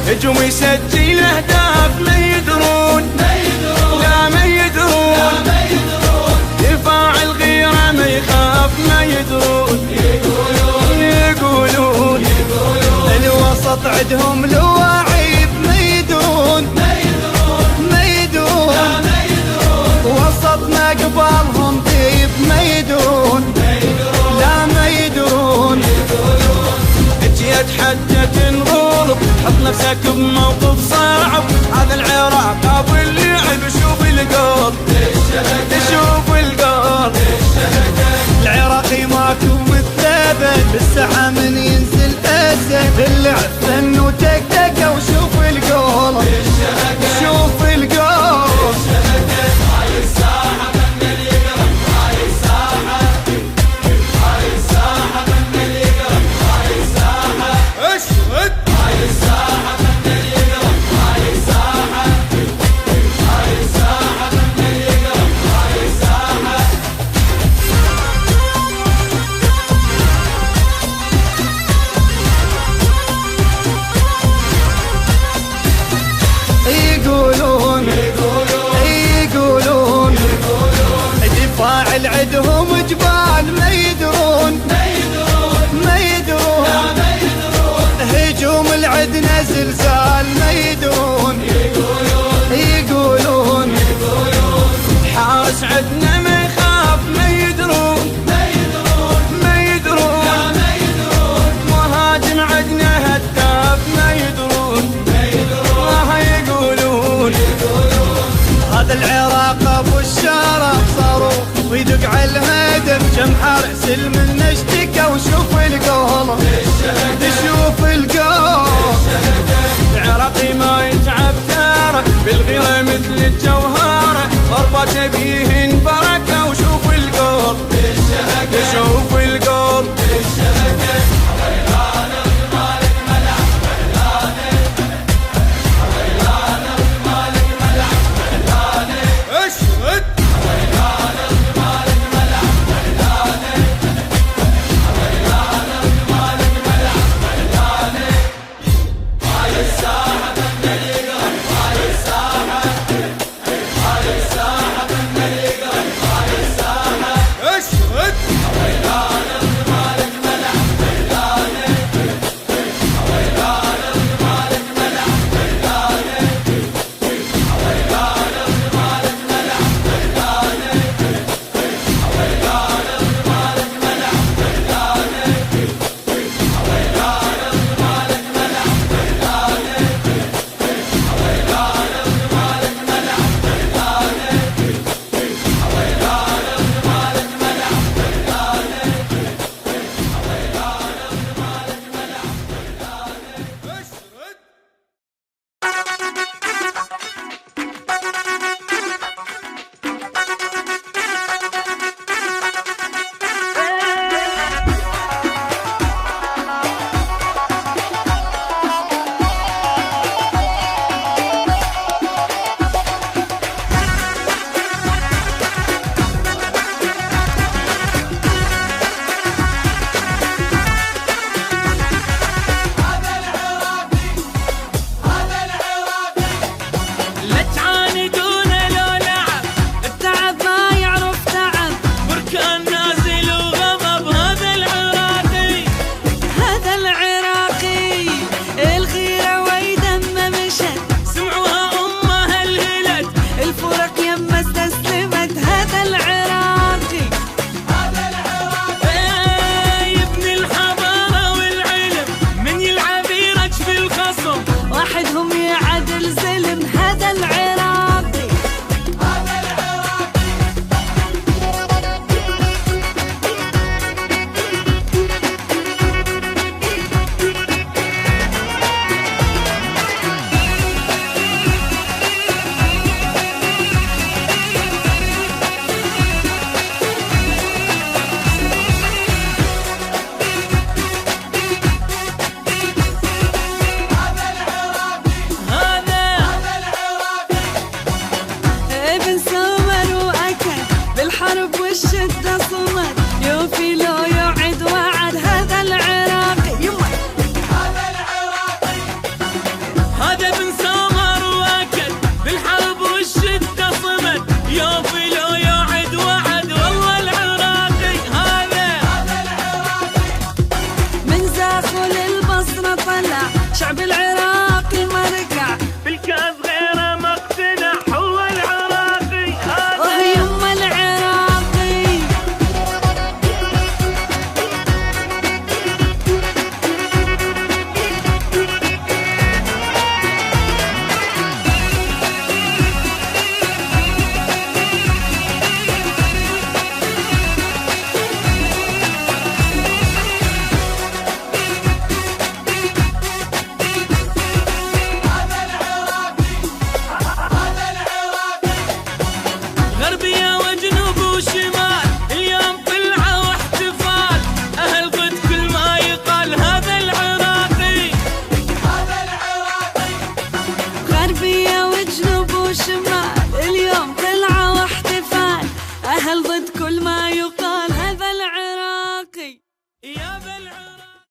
هجوم يسجل اهداف ما يدرون لا ما يدرون دفاع الغيرة ما يخاف ما يدرون يقولون الوسط عندهم لواعيب ما يدرون وسطنا قبالهم طيب ما يدرون لا ما يدرون اجي اتحدى تنغلب حط نفسك بموقف صعب هذا العراق ابو اللعب شوف القلب شوف القلب العراقي ماكو مثله بالساحه من ينزل اسد اللعب فن وتكتكه وشوف القلب شوف القلب هاي الساحه فن اليقرب هاي الساحه هاي الساحه فن اليقرب هاي الساحه اشهد هاي الساحه فن اليقرب هاي الساحه هاي الساحه فن اليقرب هاي الساحه دفاع العدهم جبال ما يدرون هجوم العدنا زلزال ما يدرون يقولون حارس عدنا ما يخاف ما يدرون مهاجم عدنا هداف ما يدرون يقولون هذا العراق ابو الشرف صاروخ ويدق على الهدف كم حارس من اشتكى وشوف القلب شوف القلب العراقي ما يتعب ترى بالغيرة مثل الجوهرة ضربة بيه بركة وشوف القلب شوف القلب الساحة طلع شعب العراقي ما ركع بالكاس غيره ما اقتنع هو العراقي يما العراقي غربية وجنوب وشمال اليوم طلعة واحتفال أهل قد كل ما يقال هذا العراقي غربية وجنوب وشمال